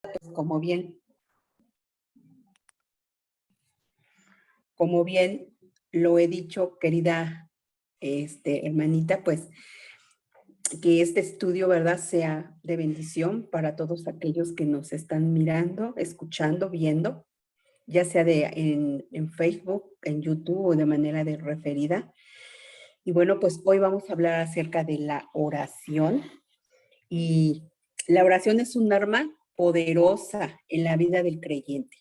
pues como bien lo he dicho, querida hermanita, pues que este estudio, ¿verdad?, sea de bendición para todos aquellos que nos están mirando, escuchando, viendo, ya sea en Facebook, en YouTube o de manera de referida. Y bueno, pues hoy vamos a hablar acerca de la oración. Y la oración es un arma poderosa en la vida del creyente.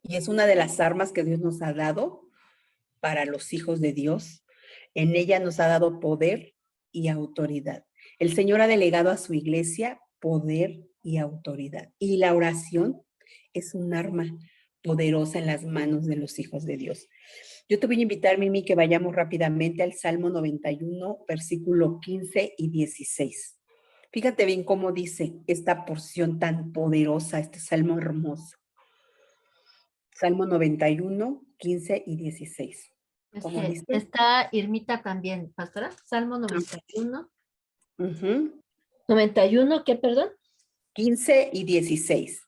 Y es una de las armas que Dios nos ha dado para los hijos de Dios. En ella nos ha dado poder y autoridad. El Señor ha delegado a su iglesia poder y autoridad. Y la oración es un arma poderosa en las manos de los hijos de Dios. Yo te voy a invitar, Mimi, que vayamos rápidamente al Salmo 91, versículo 15 y 16. Fíjate bien cómo dice esta porción tan poderosa, este salmo hermoso. Salmo 91, 15 y 16. ¿Cómo dice? Está Irmita también, pastora. Salmo 91. 91, ¿qué, perdón? 15 y 16.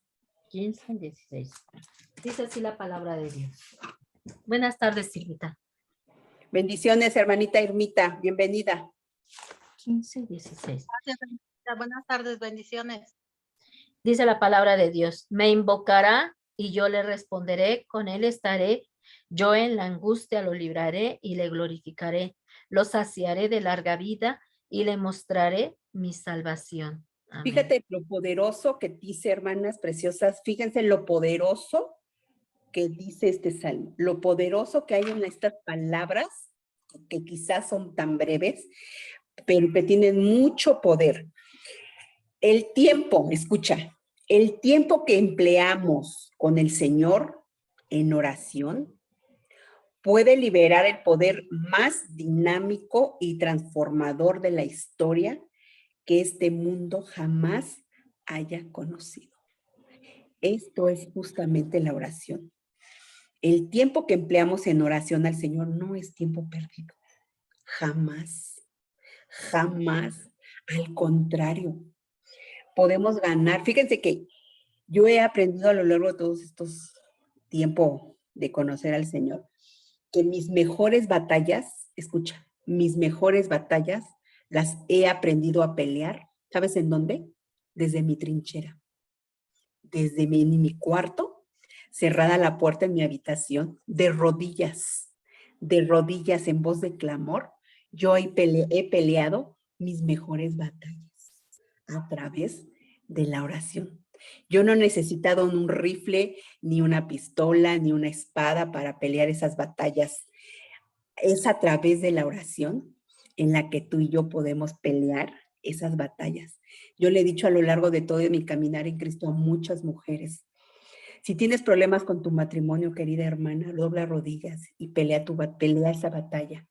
15 y 16. Dice así la palabra de Dios. Buenas tardes, Irmita. Bendiciones, hermanita Irmita. Bienvenida. 15 y 16. Buenas tardes, bendiciones. Dice la palabra de Dios. Me invocará y yo le responderé, con él estaré. Yo en la angustia lo libraré y le glorificaré. Lo saciaré de larga vida y le mostraré mi salvación. Amén. Fíjate lo poderoso que dice, hermanas preciosas. Fíjense lo poderoso que dice este salmo. Lo poderoso que hay en estas palabras, que quizás son tan breves, pero que tienen mucho poder. El tiempo, escucha, el tiempo que empleamos con el Señor en oración puede liberar el poder más dinámico y transformador de la historia que este mundo jamás haya conocido. Esto es justamente la oración. El tiempo que empleamos en oración al Señor no es tiempo perdido. Jamás, jamás. Al contrario, podemos ganar. Fíjense que yo he aprendido a lo largo de todos estos tiempos de conocer al Señor, que mis mejores batallas, escucha, mis mejores batallas las he aprendido a pelear. ¿Sabes en dónde? Desde mi trinchera. Desde en mi cuarto, cerrada la puerta en mi habitación, de rodillas en voz de clamor, yo he peleado mis mejores batallas a través de la oración. Yo no he necesitado un rifle, ni una pistola, ni una espada para pelear esas batallas. Es a través de la oración en la que tú y yo podemos pelear esas batallas. Yo le he dicho a lo largo de todo mi caminar en Cristo a muchas mujeres, si tienes problemas con tu matrimonio, querida hermana, dobla rodillas y pelea esa batalla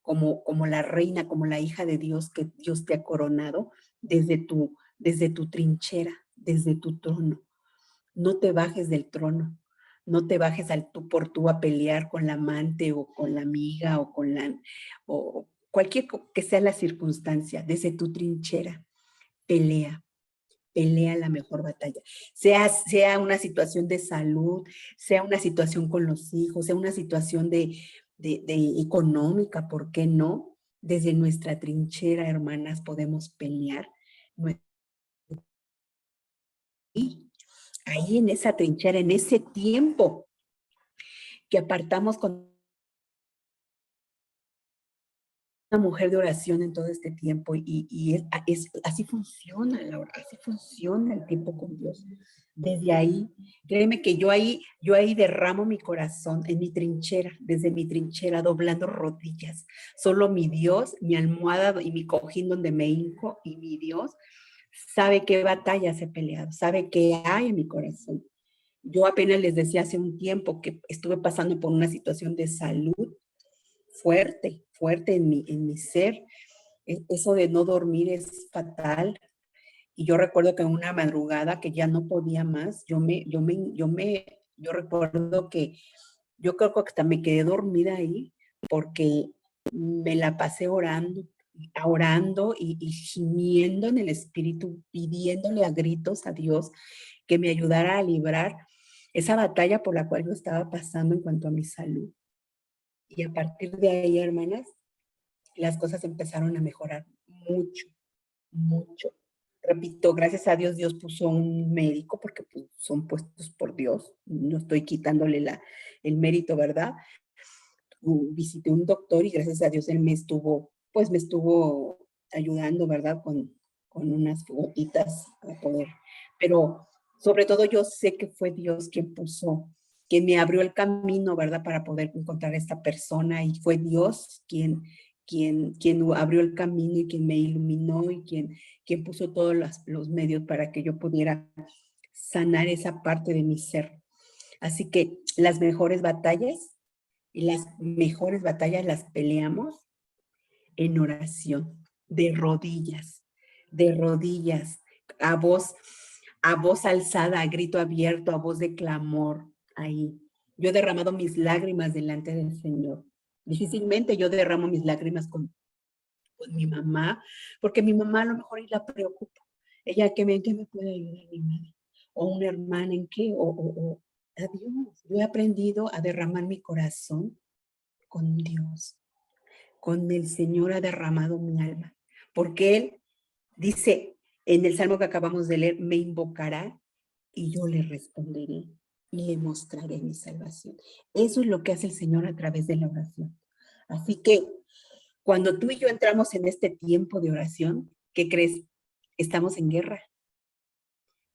como la reina, como la hija de Dios que Dios te ha coronado desde tu trinchera, desde tu trono. No te bajes del trono, no te bajes por tú a pelear con la amante o con la amiga o cualquier que sea la circunstancia, desde tu trinchera, pelea la mejor batalla. Sea una situación de salud, sea una situación con los hijos, sea una situación de económica, ¿por qué no? Desde nuestra trinchera, hermanas, podemos pelear. Y ahí en esa trinchera, en ese tiempo que apartamos con una mujer de oración en todo este tiempo y así funciona, Laura, así funciona el tiempo con Dios. Desde ahí, créeme que yo ahí derramo mi corazón en mi trinchera, desde mi trinchera, doblando rodillas. Solo mi Dios, mi almohada y mi cojín donde me hinco y mi Dios sabe qué batallas he peleado, sabe qué hay en mi corazón. Yo apenas les decía hace un tiempo que estuve pasando por una situación de salud fuerte en mi ser. Eso de no dormir es fatal. Y yo recuerdo que en una madrugada que ya no podía más, yo recuerdo que yo creo que hasta me quedé dormida ahí porque me la pasé orando orando y gimiendo en el espíritu, pidiéndole a gritos a Dios que me ayudara a librar esa batalla por la cual yo estaba pasando en cuanto a mi salud. Y a partir de ahí, hermanas, las cosas empezaron a mejorar mucho, mucho. Repito, gracias a Dios, Dios puso un médico, porque pues, son puestos por Dios. No estoy quitándole el mérito, ¿verdad? Visité un doctor y gracias a Dios él me estuvo ayudando, ¿verdad? Con unas gotitas a poder. Pero sobre todo yo sé que fue Dios quien me abrió el camino, ¿verdad? Para poder encontrar a esta persona, y fue Dios quien abrió el camino y quien me iluminó y quien puso todos los medios para que yo pudiera sanar esa parte de mi ser. Así que las mejores batallas las peleamos en oración, de rodillas, a voz alzada, a grito abierto, a voz de clamor, ahí. Yo he derramado mis lágrimas delante del Señor. Difícilmente yo derramo mis lágrimas con mi mamá, porque mi mamá a lo mejor la preocupa. Ella, ¿qué me puede ayudar mi madre? O una hermana, ¿en qué? A Dios. Yo he aprendido a derramar mi corazón con Dios. Con el Señor ha derramado mi alma. Porque Él dice en el Salmo que acabamos de leer, me invocará y yo le responderé y le mostraré mi salvación. Eso es lo que hace el Señor a través de la oración. Así que cuando tú y yo entramos en este tiempo de oración, ¿qué crees? Estamos en guerra.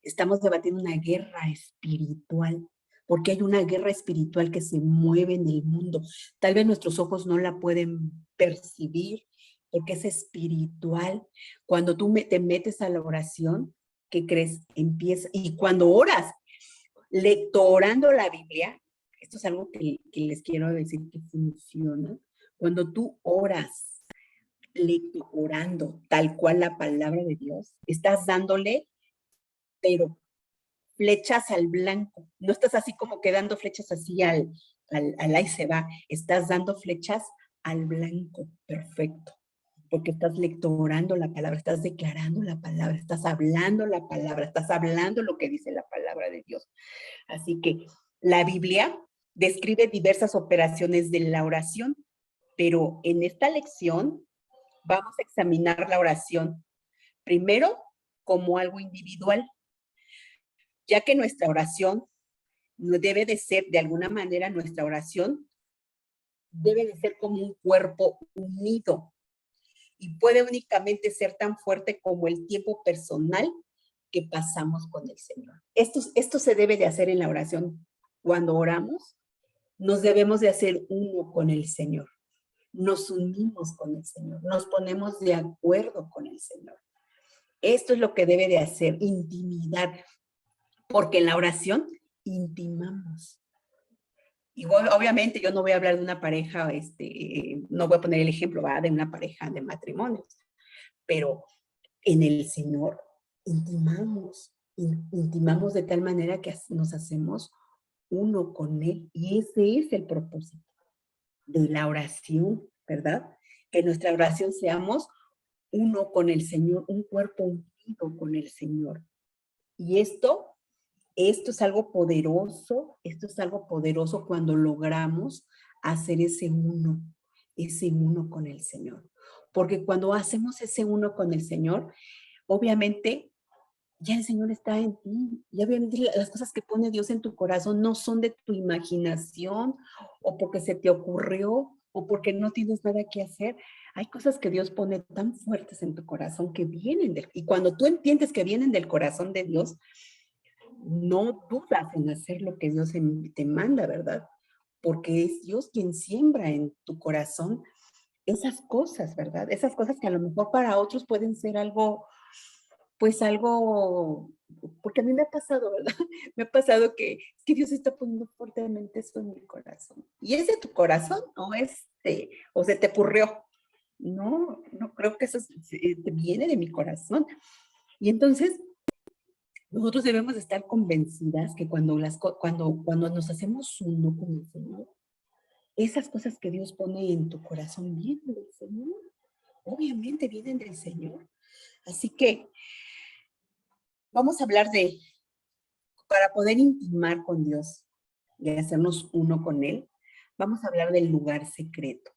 Estamos debatiendo una guerra espiritual, porque hay una guerra espiritual que se mueve en el mundo. Tal vez nuestros ojos no la pueden percibir, porque es espiritual. Cuando tú te metes a la oración, ¿qué crees? Empieza, y cuando oras, lectorando la Biblia, esto es algo que les quiero decir que funciona. Cuando tú oras, orando tal cual la palabra de Dios, estás dándole, pero flechas al blanco. No estás así como que dando flechas así al ahí se va. Estás dando flechas al blanco, perfecto. Porque estás lectorando la palabra, estás declarando la palabra, estás hablando la palabra, estás hablando lo que dice la palabra de Dios. Así que la Biblia describe diversas operaciones de la oración, pero en esta lección vamos a examinar la oración primero como algo individual, ya que nuestra oración no debe de ser, de alguna manera, nuestra oración debe de ser como un cuerpo unido y puede únicamente ser tan fuerte como el tiempo personal que pasamos con el Señor. Esto se debe de hacer en la oración. Cuando oramos, nos debemos de hacer uno con el Señor. Nos unimos con el Señor, nos ponemos de acuerdo con el Señor. Esto es lo que debe de hacer, intimidar, porque en la oración intimamos. Y obviamente yo no voy a hablar de una pareja, no voy a poner el ejemplo, ¿va? De una pareja de matrimonio, pero en el Señor intimamos de tal manera que nos hacemos uno con Él. Y ese es el propósito de la oración, ¿verdad? Que nuestra oración seamos uno con el Señor, un cuerpo unido con el Señor. Y esto es algo poderoso, cuando logramos hacer ese uno con el Señor. Porque cuando hacemos ese uno con el Señor, obviamente ya el Señor está en ti. Y obviamente las cosas que pone Dios en tu corazón no son de tu imaginación o porque se te ocurrió o porque no tienes nada que hacer. Hay cosas que Dios pone tan fuertes en tu corazón que vienen y cuando tú entiendes que vienen del corazón de Dios, no dudas en hacer lo que Dios te manda, ¿verdad? Porque es Dios quien siembra en tu corazón esas cosas, ¿verdad? Esas cosas que a lo mejor para otros pueden ser algo, porque a mí me ha pasado, ¿verdad? Me ha pasado que Dios está poniendo fuertemente eso en mi corazón. ¿Y es de tu corazón o se te ocurrió? No creo que eso viene de mi corazón. Y entonces, nosotros debemos estar convencidas que cuando nos hacemos uno con el Señor, esas cosas que Dios pone en tu corazón vienen del Señor. obviamente vienen del Señor. Así que vamos a hablar para poder intimar con Dios y hacernos uno con Él, vamos a hablar del lugar secreto.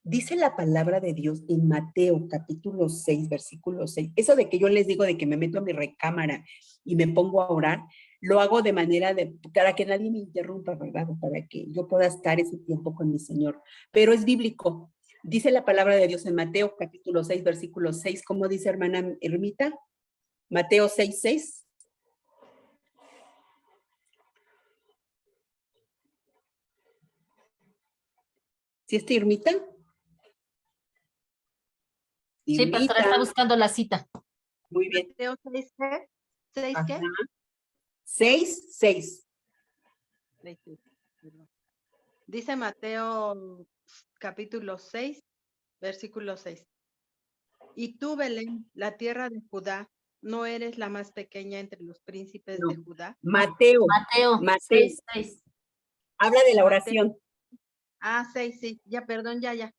Dice la palabra de Dios en Mateo capítulo 6, versículo 6. Eso de que yo les digo de que me meto a mi recámara y me pongo a orar, lo hago de manera para que nadie me interrumpa, ¿verdad? O para que yo pueda estar ese tiempo con mi Señor. Pero es bíblico. Dice la palabra de Dios en Mateo capítulo 6, versículo 6. ¿Cómo dice, hermana Ermita? Mateo 6, 6. ¿Sí está Irmita? Sí, pastora, está buscando la cita. Muy bien. Mateo 6, ¿qué? ¿6 qué? 6, 6. Dice Mateo capítulo 6, versículo 6. Y tú, Belén, la tierra de Judá, ¿no eres la más pequeña entre los príncipes de Judá? Mateo. 6, 6. Habla de la oración. 6, sí, ya, perdón, ya.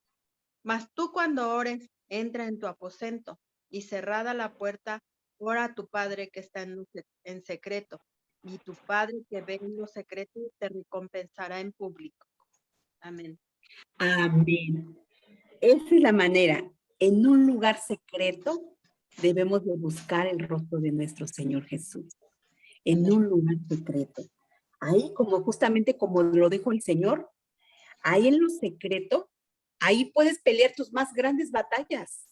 Mas tú cuando ores, entra en tu aposento y cerrada la puerta, ora a tu Padre que está en secreto, y tu Padre que ve en lo secreto te recompensará en público. Amén. Amén. Esa es la manera. En un lugar secreto debemos de buscar el rostro de nuestro Señor Jesús. En un lugar secreto. Ahí, justamente como lo dijo el Señor, ahí en lo secreto, ahí puedes pelear tus más grandes batallas.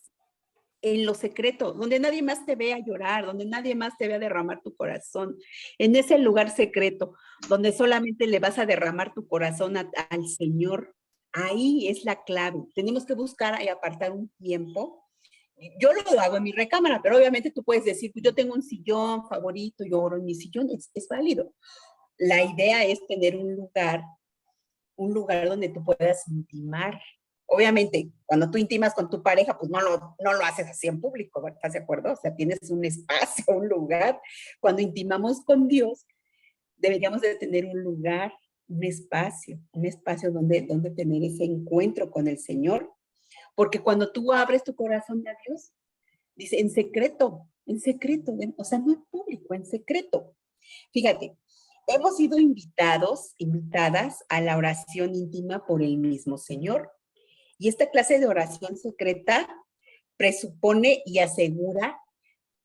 En lo secreto, donde nadie más te vea llorar, donde nadie más te vea derramar tu corazón, en ese lugar secreto, donde solamente le vas a derramar tu corazón al Señor, ahí es la clave. Tenemos que buscar y apartar un tiempo. Yo lo hago en mi recámara, pero obviamente tú puedes decir, pues yo tengo un sillón favorito, yo oro en mi sillón, es válido. La idea es tener un lugar donde tú puedas intimar. Obviamente, cuando tú intimas con tu pareja, pues no lo haces así en público, ¿estás de acuerdo? O sea, tienes un espacio, un lugar. Cuando intimamos con Dios, deberíamos de tener un lugar, un espacio donde tener ese encuentro con el Señor. Porque cuando tú abres tu corazón a Dios, dice, en secreto, o sea, no en público, en secreto. Fíjate, hemos sido invitadas a la oración íntima por el mismo Señor. Y esta clase de oración secreta presupone y asegura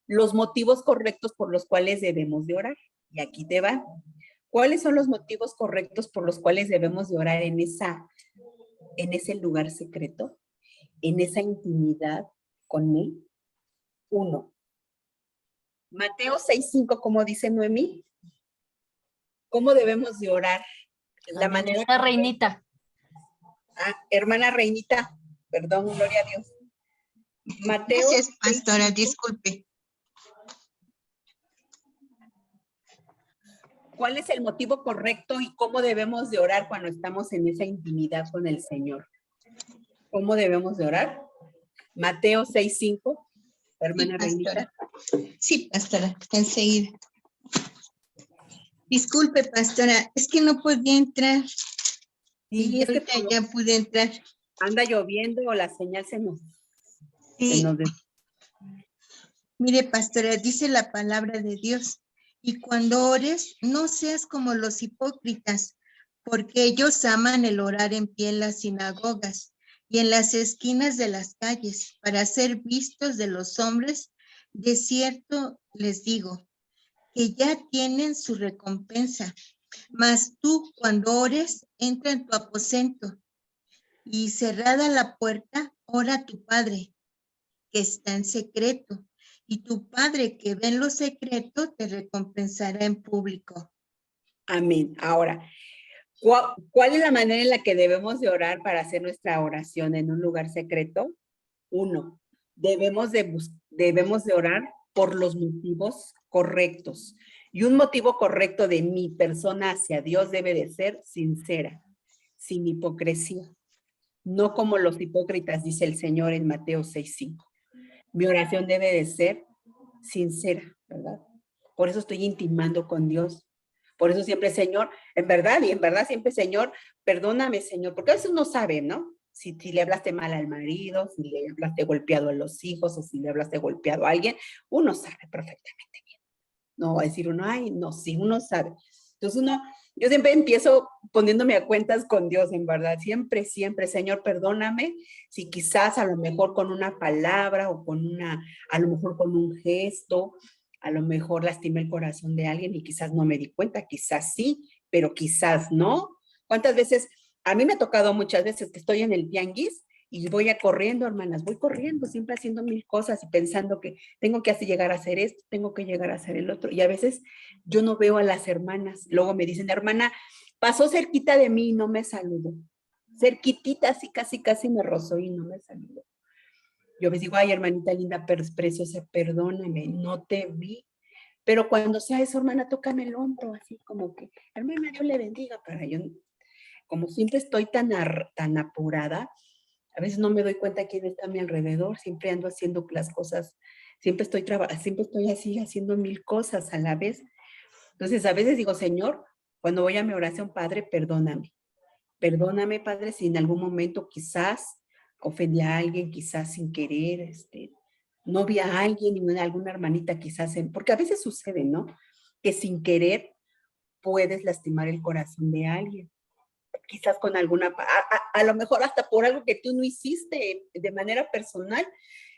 los motivos correctos por los cuales debemos de orar. Y aquí te va. ¿Cuáles son los motivos correctos por los cuales debemos de orar en ese lugar secreto? En esa intimidad con Él. 1. Mateo 6:5, como dice Noemí. ¿Cómo debemos de orar? La manera. Esta Reinita. Hermana Reinita, perdón, gloria a Dios. Mateo. Gracias, pastora, disculpe. ¿Cuál es el motivo correcto y cómo debemos de orar cuando estamos en esa intimidad con el Señor? ¿Cómo debemos de orar? Mateo 6:5, hermana Reinita. Sí, pastora, enseguida. Disculpe, pastora, es que no podía entrar. Sí, y ahorita ya pude entrar. Anda lloviendo o la señal se nos... Sí. Mire, pastora, dice la palabra de Dios. Y cuando ores, no seas como los hipócritas, porque ellos aman el orar en pie en las sinagogas y en las esquinas de las calles para ser vistos de los hombres. De cierto les digo que ya tienen su recompensa. Mas tú, cuando ores, entra en tu aposento y cerrada la puerta, ora a tu Padre que está en secreto, y tu Padre que ve en lo secreto te recompensará en público. Amén. Ahora, ¿cuál es la manera en la que debemos de orar para hacer nuestra oración en un lugar secreto? 1, debemos de orar por los motivos correctos. Y un motivo correcto de mi persona hacia Dios debe de ser sincera, sin hipocresía. No como los hipócritas, dice el Señor en Mateo 6:5. Mi oración debe de ser sincera, ¿verdad? Por eso estoy intimando con Dios. Por eso siempre, Señor, en verdad siempre, Señor, perdóname, Señor, porque a veces uno sabe, ¿no? Si le hablaste mal al marido, si le hablaste golpeado a los hijos, o si le hablaste golpeado a alguien, uno sabe perfectamente bien. No va a decir uno, ay, no, sí, uno sabe. Entonces yo siempre empiezo poniéndome a cuentas con Dios, en verdad. Siempre, siempre, Señor, perdóname si quizás a lo mejor con una palabra o a lo mejor con un gesto, a lo mejor lastimé el corazón de alguien y quizás no me di cuenta, quizás sí, pero quizás no. ¿Cuántas veces? A mí me ha tocado muchas veces que estoy en el tianguis y voy corriendo, hermanas, voy corriendo, siempre haciendo mil cosas y pensando que tengo que llegar a hacer esto, tengo que llegar a hacer el otro. Y a veces yo no veo a las hermanas. Luego me dicen, hermana, pasó cerquita de mí y no me saludó. Cerquitita, así casi me rozó y no me saludó. Yo les digo, ay, hermanita linda, preciosa, perdóname, no te vi. Pero cuando sea eso, hermana, tócame el hombro, así como que, hermana, Dios le bendiga. Para yo, como siempre estoy tan apurada, a veces no me doy cuenta quién está a mi alrededor, siempre ando haciendo las cosas, siempre estoy así haciendo mil cosas a la vez. Entonces a veces digo, Señor, cuando voy a mi oración, Padre, perdóname. Perdóname, Padre, si en algún momento quizás ofendí a alguien, quizás sin querer, no vi a alguien, ni alguna hermanita quizás, porque a veces sucede, ¿no? Que sin querer puedes lastimar el corazón de alguien. Quizás con a lo mejor hasta por algo que tú no hiciste de manera personal,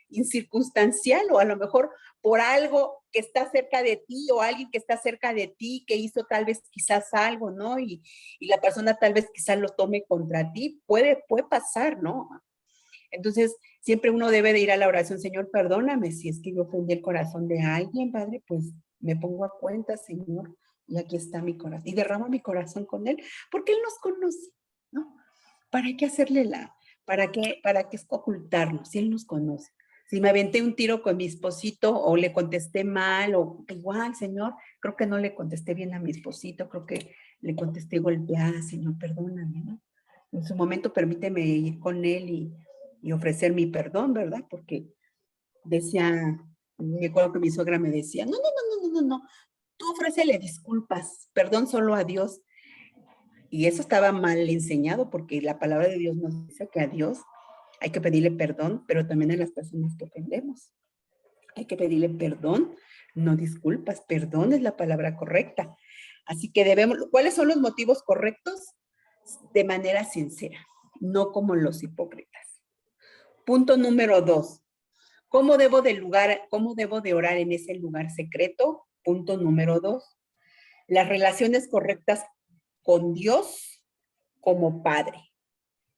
incircunstancial, o a lo mejor por algo que está cerca de ti o alguien que está cerca de ti que hizo tal vez quizás algo, ¿no? Y la persona tal vez quizás lo tome contra ti, puede pasar, ¿no? Entonces, siempre uno debe de ir a la oración, Señor, perdóname si es que yo ofendí el corazón de alguien, Padre, pues me pongo a cuenta, Señor, y aquí está mi corazón, y derramo mi corazón con Él, porque Él nos conoce, ¿no? ¿Para qué hacerle para qué ocultarnos si Él nos conoce? Si me aventé un tiro con mi esposito o le contesté mal, o igual, Señor, creo que no le contesté bien a mi esposito, creo que le contesté golpeada, Señor, perdóname, ¿no? En su momento permíteme ir con Él y ofrecer mi perdón, ¿verdad? Porque decía, me acuerdo que mi suegra me decía, no, tú ofrécele disculpas, perdón solo a Dios. Y eso estaba mal enseñado porque la palabra de Dios nos dice que a Dios hay que pedirle perdón, pero también a las personas que ofendemos. Hay que pedirle perdón, no disculpas, perdón es la palabra correcta. Así que ¿cuáles son los motivos correctos? De manera sincera, no como los hipócritas. Punto número 2. ¿Cómo debo de orar en ese lugar secreto? Punto número 2. Las relaciones correctas con Dios como Padre.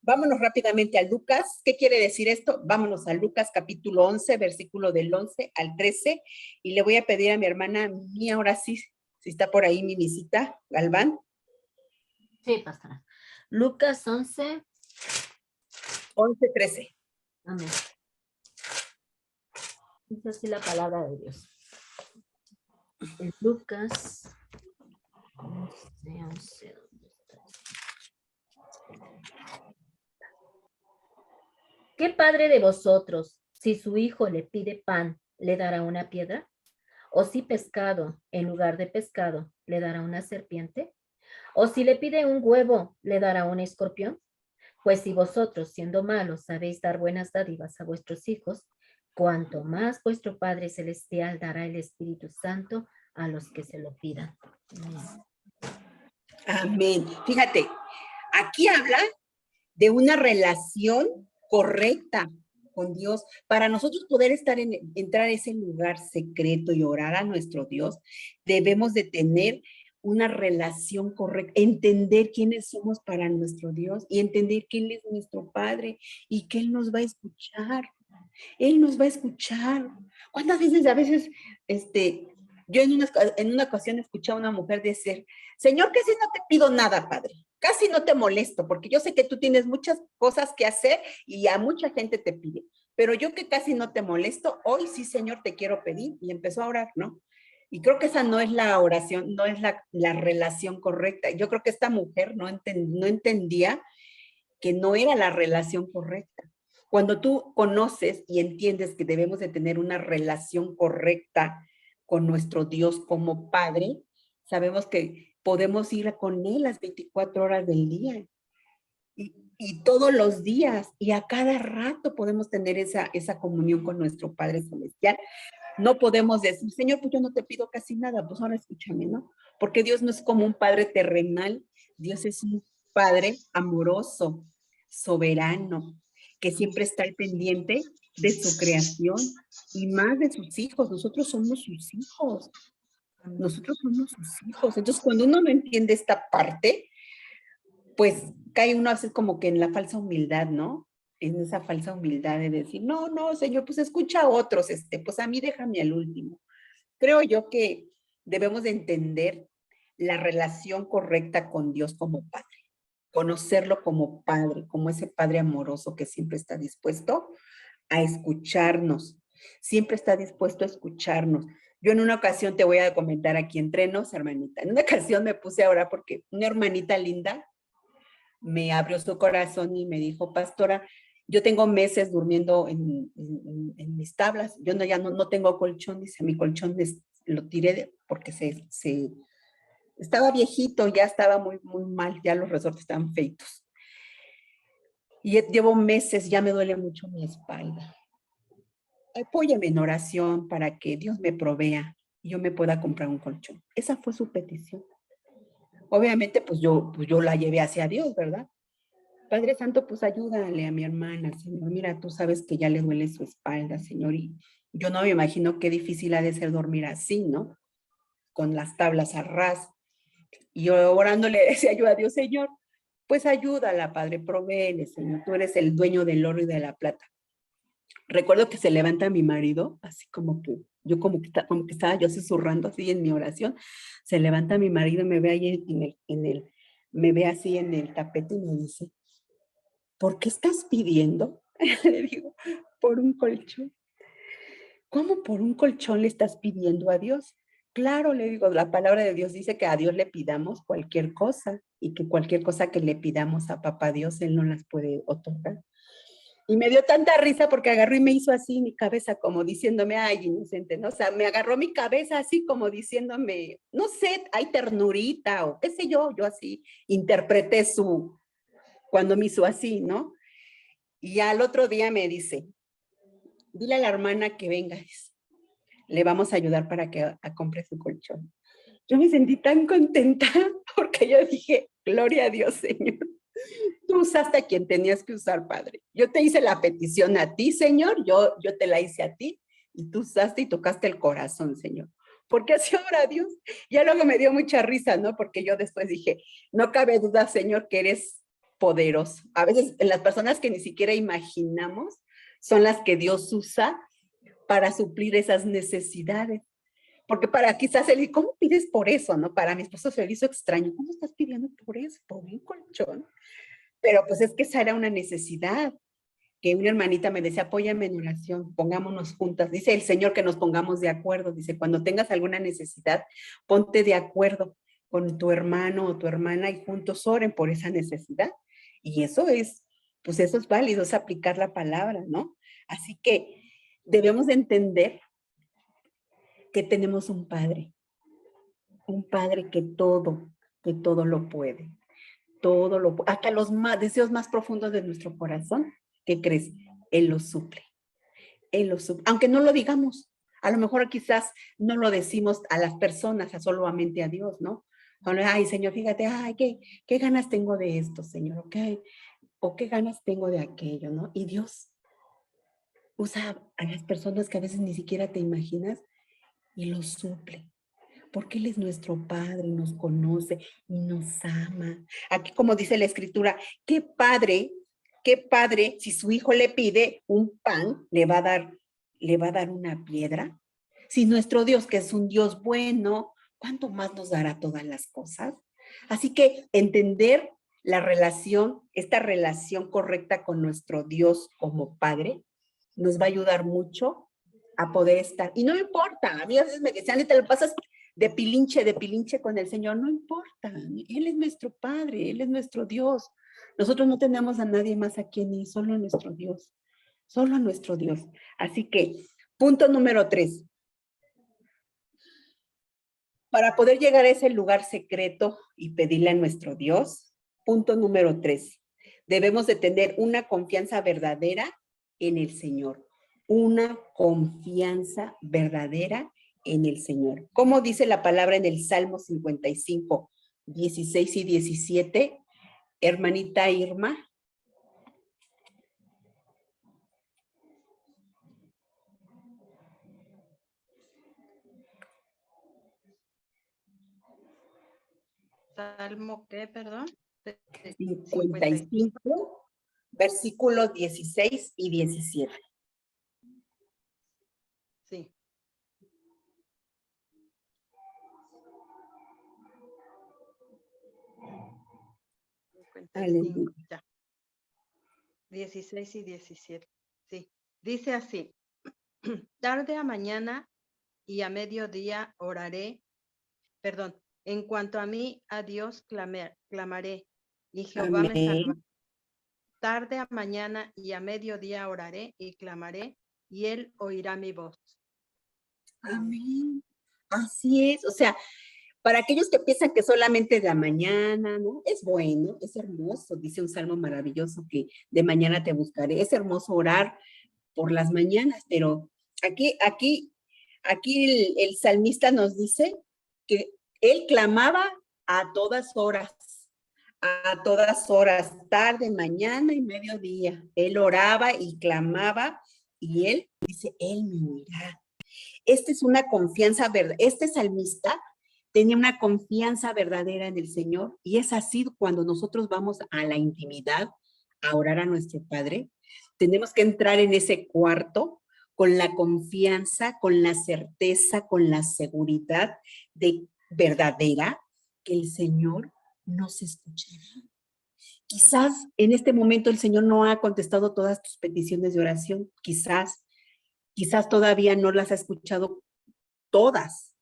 Vámonos rápidamente a Lucas. ¿Qué quiere decir esto? Vámonos a Lucas capítulo 11, versículo del 11 al 13. Y le voy a pedir a mi hermana Mía, ahora sí, si está por ahí mi visita, Galván. Sí, pastora. Lucas 11. 11, 13. Amén. Dice así la palabra de Dios. En Lucas 11. ¿Qué padre de vosotros, si su hijo le pide pan, le dará una piedra? ¿O si pescado, en lugar de pescado, le dará una serpiente? ¿O si le pide un huevo, le dará un escorpión? Pues si vosotros, siendo malos, sabéis dar buenas dádivas a vuestros hijos, cuanto más vuestro Padre Celestial dará el Espíritu Santo a los que se lo pidan. Amén. Fíjate, aquí habla de una relación correcta con Dios. Para nosotros poder entrar a ese lugar secreto y orar a nuestro Dios, debemos de tener una relación correcta, entender quiénes somos para nuestro Dios y entender que Él es nuestro Padre y que Él nos va a escuchar. Él nos va a escuchar. ¿Cuántas veces, yo en una ocasión escuché a una mujer decir, Señor, casi no te pido nada, Padre, casi no te molesto, porque yo sé que tú tienes muchas cosas que hacer y a mucha gente te pide, pero yo que casi no te molesto, hoy sí, Señor, te quiero pedir, y empezó a orar, ¿no? Y creo que esa no es la oración, no es la relación correcta. Yo creo que esta mujer no entendía que no era la relación correcta. Cuando tú conoces y entiendes que debemos de tener una relación correcta con nuestro Dios como Padre, sabemos que podemos ir con Él las 24 horas del día. y todos los días y a cada rato podemos tener esa comunión con nuestro Padre Celestial. No podemos decir, Señor, pues yo no te pido casi nada, pues ahora escúchame, ¿no? Porque Dios no es como un Padre terrenal, Dios es un Padre amoroso, soberano, que siempre está al pendiente de su creación y más de sus hijos. Nosotros somos sus hijos. Nosotros somos sus hijos. Entonces, cuando uno no entiende esta parte, pues cae uno así como que en la falsa humildad, ¿no? En esa falsa humildad de decir, no, no, Señor, pues escucha a otros, pues a mí déjame al último. Creo yo que debemos de entender la relación correcta con Dios como Padre, conocerlo como Padre, como ese Padre amoroso que siempre está dispuesto a escucharnos, siempre está dispuesto a escucharnos. Yo en una ocasión te voy a comentar aquí entre nos, hermanita, en una ocasión me puse a orar porque una hermanita linda me abrió su corazón y me dijo, pastora, yo tengo meses durmiendo en mis tablas, yo ya no tengo colchón, dice, mi colchón lo tiré porque estaba viejito, ya estaba muy, muy mal, ya los resortes estaban feitos. Y llevo meses, ya me duele mucho mi espalda. Apóyame en oración para que Dios me provea y yo me pueda comprar un colchón. Esa fue su petición. Obviamente, pues yo la llevé hacia Dios, ¿verdad? Padre Santo, pues ayúdale a mi hermana, Señor. Mira, tú sabes que ya le duele su espalda, Señor, y yo no me imagino qué difícil ha de ser dormir así, ¿no? Con las tablas a ras. Y yo orándole decía yo a Dios, Señor, pues ayúdala, Padre, provéele, Señor. Tú eres el dueño del oro y de la plata. Recuerdo que se levanta mi marido, así como que yo como que estaba yo susurrando así en mi oración. Se levanta mi marido, me ve ahí me ve así en el tapete y me dice, ¿por qué estás pidiendo? Le digo, por un colchón. ¿Cómo por un colchón le estás pidiendo a Dios? Claro, le digo, la palabra de Dios dice que a Dios le pidamos cualquier cosa y que cualquier cosa que le pidamos a papá Dios, Él no las puede otorgar. Y me dio tanta risa porque agarró y me hizo así mi cabeza como diciéndome, ay, inocente, ¿no? O sea, me agarró mi cabeza así como diciéndome, no sé, hay ternurita o qué sé yo así interpreté cuando me hizo así, ¿no? Y al otro día me dice, dile a la hermana que venga, le vamos a ayudar para que compre su colchón. Yo me sentí tan contenta porque yo dije, gloria a Dios, Señor. Tú usaste a quien tenías que usar, Padre. Yo te hice la petición a ti, Señor, yo te la hice a ti y tú usaste y tocaste el corazón, Señor. Porque así obra Dios. Ya luego me dio mucha risa, ¿no? Porque yo después dije, no cabe duda, Señor, que eres poderoso. A veces en las personas que ni siquiera imaginamos son las que Dios usa para suplir esas necesidades. Porque para quizás él, ¿cómo pides por eso, no? Para mi esposo se le hizo extraño. ¿Cómo estás pidiendo por eso? ¿Por un colchón? Pero pues es que esa era una necesidad, que una hermanita me decía, apóyame en oración, pongámonos juntas. Dice el Señor que nos pongamos de acuerdo. Dice, cuando tengas alguna necesidad, ponte de acuerdo con tu hermano o tu hermana y juntos oren por esa necesidad. Y eso es, pues eso es válido, es aplicar la palabra, ¿no? Así que debemos de entender que tenemos un Padre que todo lo puede. Hasta los deseos más profundos de nuestro corazón, ¿qué crees? Él los suple. Aunque no lo digamos, a lo mejor quizás no lo decimos a las personas, solamente a Dios, ¿no? Ay, Señor, fíjate, ay, qué ganas tengo de esto, Señor, ¿ok? O qué ganas tengo de aquello, ¿no? Y Dios usa a las personas que a veces ni siquiera te imaginas y los suple. Porque Él es nuestro Padre, nos conoce y nos ama. Aquí, como dice la Escritura, qué padre, si su hijo le pide un pan, le va a dar una piedra. Si nuestro Dios, que es un Dios bueno, ¿cuánto más nos dará todas las cosas? Así que entender esta relación correcta con nuestro Dios como Padre, nos va a ayudar mucho a poder estar. Y no importa, a mí a veces me decían, te lo pasas de pilinche con el Señor, no importa, Él es nuestro Padre, Él es nuestro Dios. Nosotros no tenemos a nadie más aquí ni solo a nuestro Dios, solo a nuestro Dios. Así que, punto número 3. Para poder llegar a ese lugar secreto y pedirle a nuestro Dios, punto número 3, Debemos de tener una confianza verdadera en el Señor. Una confianza verdadera en el Señor. ¿Cómo dice la palabra en el Salmo 55, 16 y 17? Hermanita Irma. Salmo, ¿qué? Perdón. 55, versículos 16 y 17. Sí. Aleluya. Ya. 16 y 17. Sí. Dice así. Tarde a mañana y a mediodía oraré. Perdón. En cuanto a mí, a Dios clamaré, y Jehová me salvará. Amén. Tarde a mañana y a mediodía oraré y clamaré, y él oirá mi voz. Amén. Así es. O sea, para aquellos que piensan que solamente de la mañana, ¿no? Es bueno, es hermoso. Dice un salmo maravilloso que de mañana te buscaré. Es hermoso orar por las mañanas, pero aquí el salmista nos dice que él clamaba a todas horas, tarde, mañana y mediodía. Él oraba y clamaba y él dice, él me oirá. Esta es una confianza verdadera. Este salmista tenía una confianza verdadera en el Señor y es así cuando nosotros vamos a la intimidad a orar a nuestro Padre. Tenemos que entrar en ese cuarto con la confianza, con la certeza, con la seguridad de verdadera que el Señor nos escuchará. Quizás en este momento el Señor no ha contestado todas tus peticiones de oración, quizás todavía no las ha escuchado todas,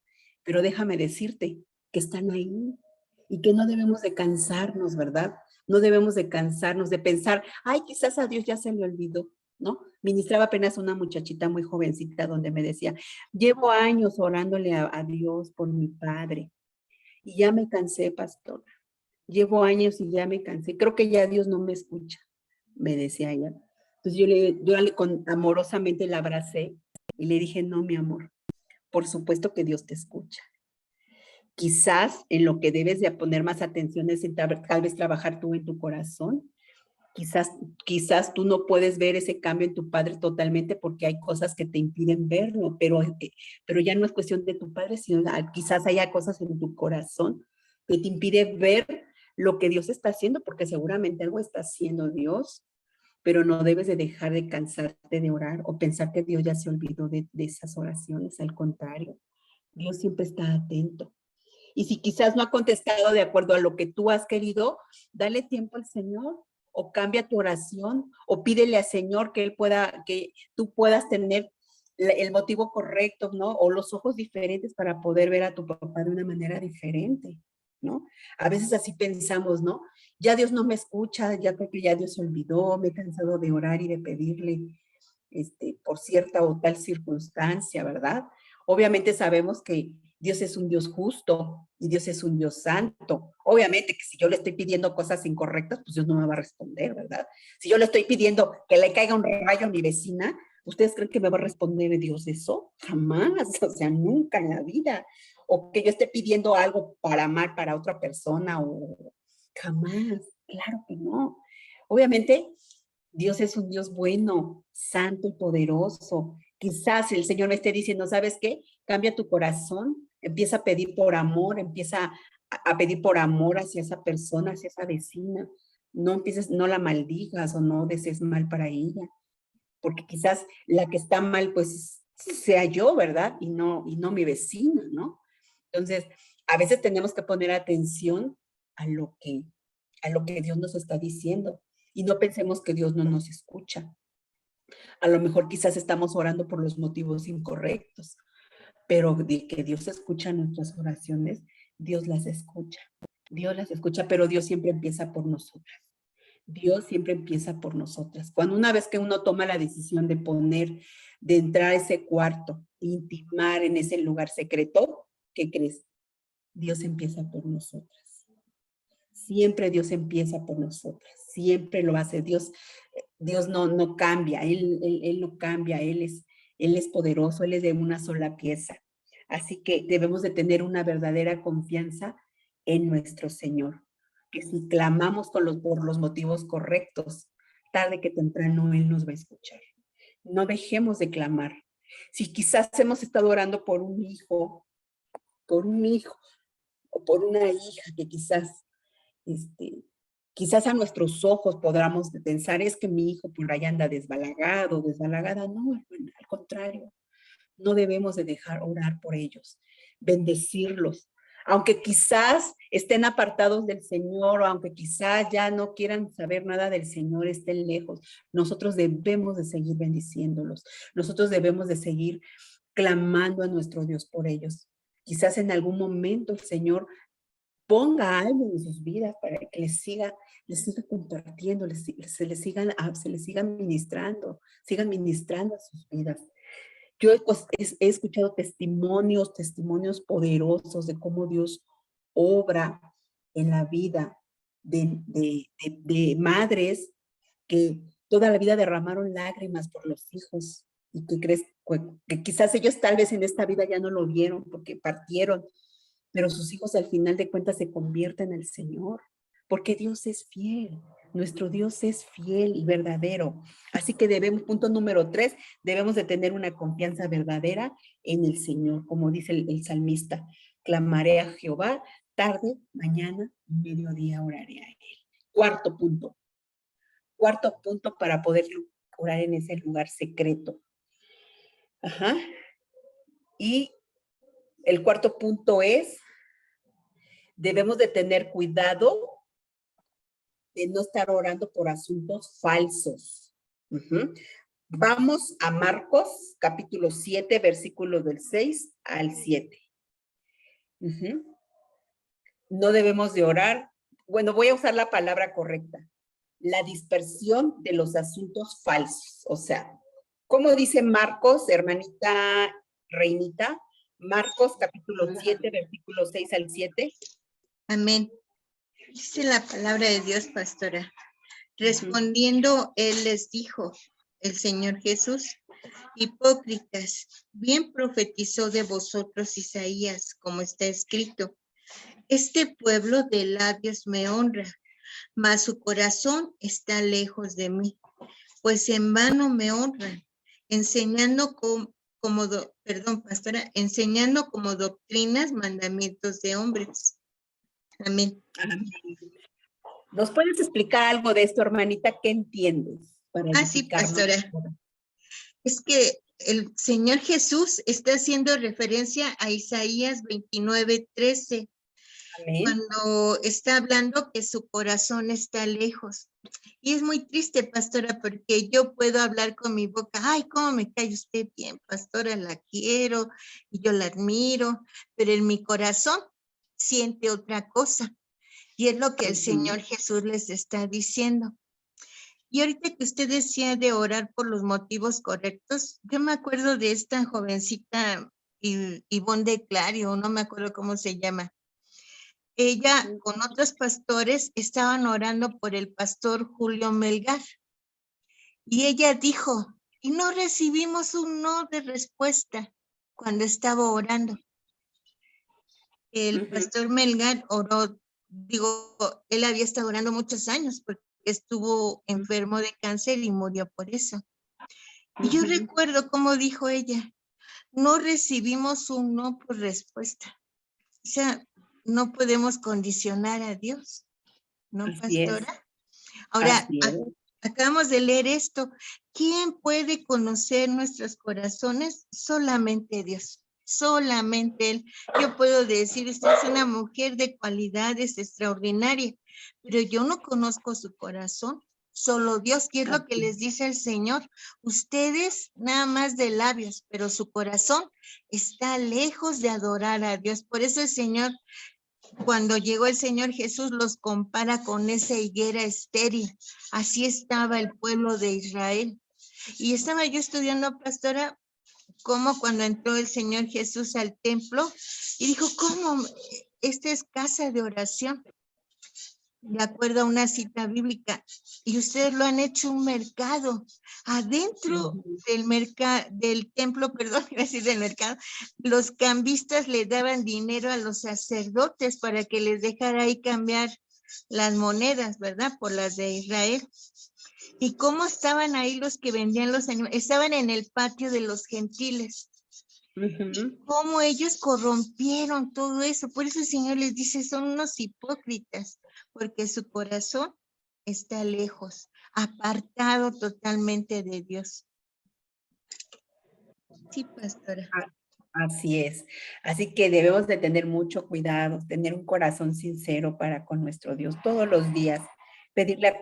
pero déjame decirte que están ahí y que no debemos de cansarnos, ¿verdad? No debemos de cansarnos de pensar, ay, quizás a Dios ya se le olvidó, ¿no? Ministraba apenas una muchachita muy jovencita donde me decía, llevo años orándole a Dios por mi padre y ya me cansé, pastora. Llevo años y ya me cansé. Creo que ya Dios no me escucha, me decía ella. Entonces amorosamente la abracé y le dije, no, mi amor, por supuesto que Dios te escucha. Quizás en lo que debes de poner más atención es en tal vez trabajar tú en tu corazón. Quizás tú no puedes ver ese cambio en tu padre totalmente porque hay cosas que te impiden verlo, pero ya no es cuestión de tu padre, sino quizás haya cosas en tu corazón que te impide ver lo que Dios está haciendo, porque seguramente algo está haciendo Dios, pero no debes de dejar de cansarte de orar o pensar que Dios ya se olvidó de esas oraciones. Al contrario, Dios siempre está atento. Y si quizás no ha contestado de acuerdo a lo que tú has querido, dale tiempo al Señor o cambia tu oración o pídele al Señor que que tú puedas tener el motivo correcto, ¿no? O los ojos diferentes para poder ver a tu papá de una manera diferente, ¿no? A veces así pensamos, ¿no? Ya Dios no me escucha, ya creo que ya Dios se olvidó, me he cansado de orar y de pedirle por cierta o tal circunstancia, ¿verdad? Obviamente sabemos que Dios es un Dios justo y Dios es un Dios santo. Obviamente que si yo le estoy pidiendo cosas incorrectas, pues Dios no me va a responder, ¿verdad? Si yo le estoy pidiendo que le caiga un rayo a mi vecina, ¿ustedes creen que me va a responder Dios eso? Jamás, o sea, nunca en la vida. O que yo esté pidiendo algo para amar para otra persona, o jamás, claro que no. Obviamente, Dios es un Dios bueno, santo y poderoso. Quizás el Señor me esté diciendo, ¿sabes qué? Cambia tu corazón, empieza a pedir por amor, empieza a pedir por amor hacia esa persona, hacia esa vecina. No empieces, no la maldigas o no desees mal para ella, porque quizás la que está mal, pues, sea yo, ¿verdad? Y no mi vecina, ¿no? Entonces, a veces tenemos que poner atención a lo que Dios nos está diciendo. Y no pensemos que Dios no nos escucha. A lo mejor quizás estamos orando por los motivos incorrectos, pero de que Dios escucha nuestras oraciones, Dios las escucha. Dios las escucha, pero Dios siempre empieza por nosotras. Dios siempre empieza por nosotras. Cuando una vez que uno toma la decisión de entrar a ese cuarto, intimar en ese lugar secreto, ¿qué crees? Dios empieza por nosotras. siempre Dios empieza por nosotras, siempre lo hace. Dios no cambia, Él no cambia, Él es poderoso, Él es de una sola pieza. Así que debemos de tener una verdadera confianza en nuestro Señor, que si clamamos por los motivos correctos, tarde que temprano Él nos va a escuchar. No dejemos de clamar. Si quizás hemos estado orando por un hijo o por una hija que quizás a nuestros ojos podamos pensar, es que mi hijo por ahí anda desbalagado, desbalagada. No, hermana, al contrario. No debemos de dejar orar por ellos, bendecirlos. Aunque quizás estén apartados del Señor o aunque quizás ya no quieran saber nada del Señor, estén lejos, nosotros debemos de seguir bendiciéndolos. Nosotros debemos de seguir clamando a nuestro Dios por ellos. Quizás en algún momento el Señor ponga algo en sus vidas para que les siga compartiendo, se les sigan ministrando, sigan ministrando a sus vidas. Yo he escuchado testimonios poderosos de cómo Dios obra en la vida de madres que toda la vida derramaron lágrimas por los hijos y que quizás ellos tal vez en esta vida ya no lo vieron porque partieron, pero sus hijos al final de cuentas se convierten en el Señor, porque Dios es fiel. Nuestro Dios es fiel y verdadero. Así que punto número 3, debemos de tener una confianza verdadera en el Señor. Como dice el salmista, clamaré a Jehová, tarde, mañana, mediodía oraré a Él. Cuarto punto para poder orar en ese lugar secreto. Ajá. Y el cuarto punto es, debemos de tener cuidado de no estar orando por asuntos falsos. Vamos a Marcos, capítulo 7, versículos del 6 al 7. No debemos de orar. Bueno, voy a usar la palabra correcta. La dispersión de los asuntos falsos. O sea, ¿cómo dice Marcos, hermanita Reinita? Marcos, capítulo 7, versículos 6 al 7. Amén. Dice la palabra de Dios, pastora. Respondiendo, él les dijo, el Señor Jesús, hipócritas, bien profetizó de vosotros Isaías, como está escrito. Este pueblo de labios me honra, mas su corazón está lejos de mí, pues en vano me honran, enseñando enseñando como doctrinas mandamientos de hombres. Amén. ¿Nos puedes explicar algo de esto, hermanita? ¿Qué entiendes? Sí, pastora. Es que el Señor Jesús está haciendo referencia a Isaías 29:13. Amén. Cuando está hablando que su corazón está lejos. Y es muy triste, pastora, porque yo puedo hablar con mi boca, ay, cómo me cae usted bien, pastora, la quiero y yo la admiro, pero en mi corazón siente otra cosa. Y es lo que el Señor Jesús les está diciendo. Y ahorita que usted decía de orar por los motivos correctos, yo me acuerdo de esta jovencita Ivonne de Clario, no me acuerdo cómo se llama. Ella con otros pastores estaban orando por el pastor Julio Melgar. Y ella dijo, y no recibimos un no de respuesta cuando estaba orando. El pastor Melgar oró, él había estado orando muchos años porque estuvo enfermo de cáncer y murió por eso. Y yo recuerdo cómo dijo ella, no recibimos un no por respuesta. O sea, no podemos condicionar a Dios, ¿no, pastora? Ahora, acabamos de leer esto. ¿Quién puede conocer nuestros corazones? Solamente Dios. Solamente Él. Yo puedo decir, usted es una mujer de cualidades extraordinarias, pero yo no conozco su corazón, solo Dios. Y es lo que les dice el Señor. Ustedes nada más de labios, pero su corazón está lejos de adorar a Dios. Por eso el Señor, cuando llegó el Señor Jesús, los compara con esa higuera estéril. Así estaba el pueblo de Israel. Y estaba yo estudiando, pastora, cómo cuando entró el Señor Jesús al templo y dijo, ¿cómo? Esta es casa de oración. de acuerdo a una cita bíblica, y ustedes lo han hecho un mercado. Adentro del templo, perdón, iba a decir del mercado, los cambistas le daban dinero a los sacerdotes para que les dejara ahí cambiar las monedas, ¿verdad? Por las de Israel. ¿Y cómo estaban ahí los que vendían los animales? Estaban en el patio de los gentiles. Cómo ellos corrompieron todo eso. Por eso el Señor les dice, son unos hipócritas, porque su corazón está lejos, apartado totalmente de Dios. Sí, pastora. Así es. Así que debemos de tener mucho cuidado, tener un corazón sincero para con nuestro Dios todos los días, pedirle,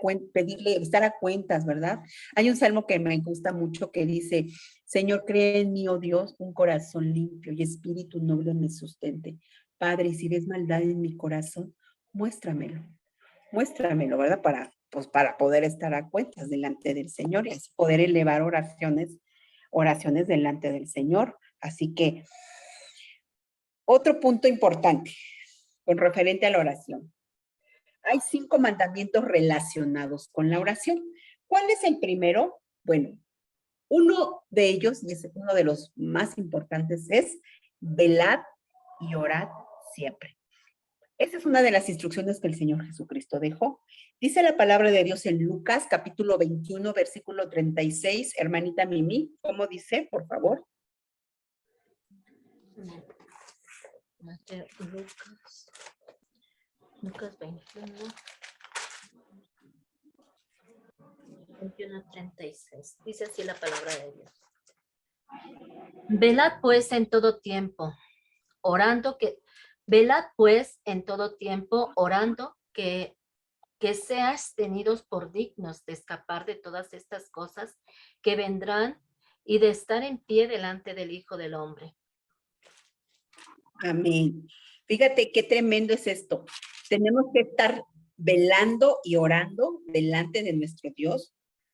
estar a cuentas, ¿verdad? Hay un salmo que me gusta mucho que dice, Señor, cree en mí, oh Dios, un corazón limpio y espíritu noble me sustente. Padre, si ves maldad en mi corazón, muéstramelo, ¿verdad? Para poder estar a cuentas delante del Señor y así poder elevar oraciones delante del Señor. Así que otro punto importante con referente a la oración. Hay 5 mandamientos relacionados con la oración. ¿Cuál es el primero? Bueno, uno de ellos, y es uno de los más importantes, es velad y orad siempre. Esa es una de las instrucciones que el Señor Jesucristo dejó. Dice la palabra de Dios en Lucas, capítulo 21, versículo 36. Hermanita Mimi, ¿cómo dice, por favor? Lucas 21, 36. Dice así la palabra de Dios. Velad pues en todo tiempo, orando que seas tenidos por dignos de escapar de todas estas cosas que vendrán y de estar en pie delante del Hijo del Hombre. Amén. Fíjate qué tremendo es esto. Tenemos que estar velando y orando delante de nuestro Dios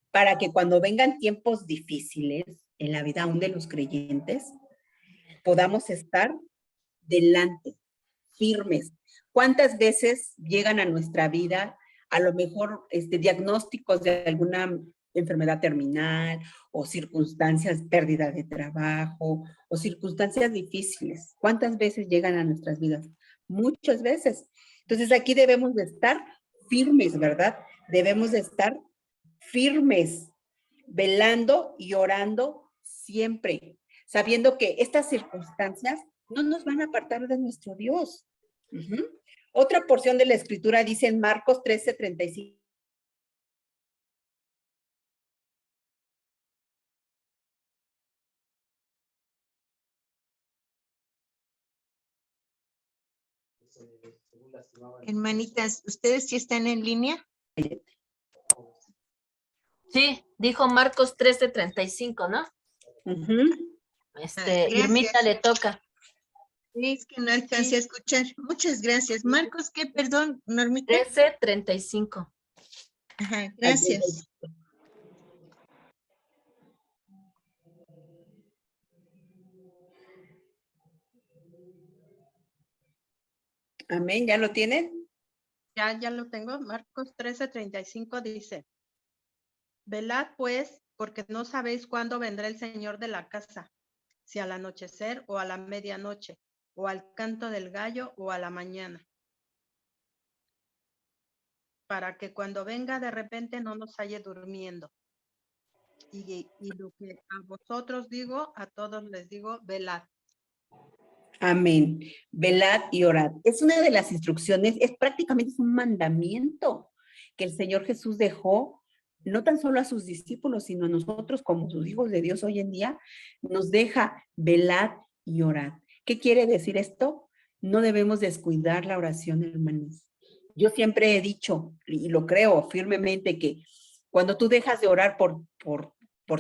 para que cuando vengan tiempos difíciles en la vida aún de los creyentes, podamos estar delante, firmes. ¿Cuántas veces llegan a nuestra vida a lo mejor diagnósticos de alguna enfermedad terminal o circunstancias, pérdida de trabajo o circunstancias difíciles? ¿Cuántas veces llegan a nuestras vidas? Muchas veces. Entonces aquí debemos de estar firmes, ¿verdad? Debemos de estar firmes, velando y orando siempre, sabiendo que estas circunstancias no nos van a apartar de nuestro Dios. Otra porción de la escritura dice en Marcos 13:35. Hermanitas, ¿ustedes sí están en línea? Sí, dijo Marcos 13:35, ¿no? Irmita le toca. Es que no alcancé a escuchar. Muchas gracias. Marcos, ¿qué? Perdón, Normita. 13:35. Ajá, gracias. Amén, ¿ya lo tienen? Ya lo tengo. Marcos 13:35 dice, velad pues, porque no sabéis cuándo vendrá el Señor de la casa, si al anochecer o a la medianoche, o al canto del gallo o a la mañana, para que cuando venga de repente no nos halle durmiendo. Y lo que a vosotros digo, a todos les digo, velad. Amén. Velad y orad. Es una de las instrucciones, es prácticamente un mandamiento que el Señor Jesús dejó, no tan solo a sus discípulos, sino a nosotros como sus hijos de Dios hoy en día, nos deja velad y orad. ¿Qué quiere decir esto? No debemos descuidar la oración, hermanos. Yo siempre he dicho, y lo creo firmemente, que cuando tú dejas de orar por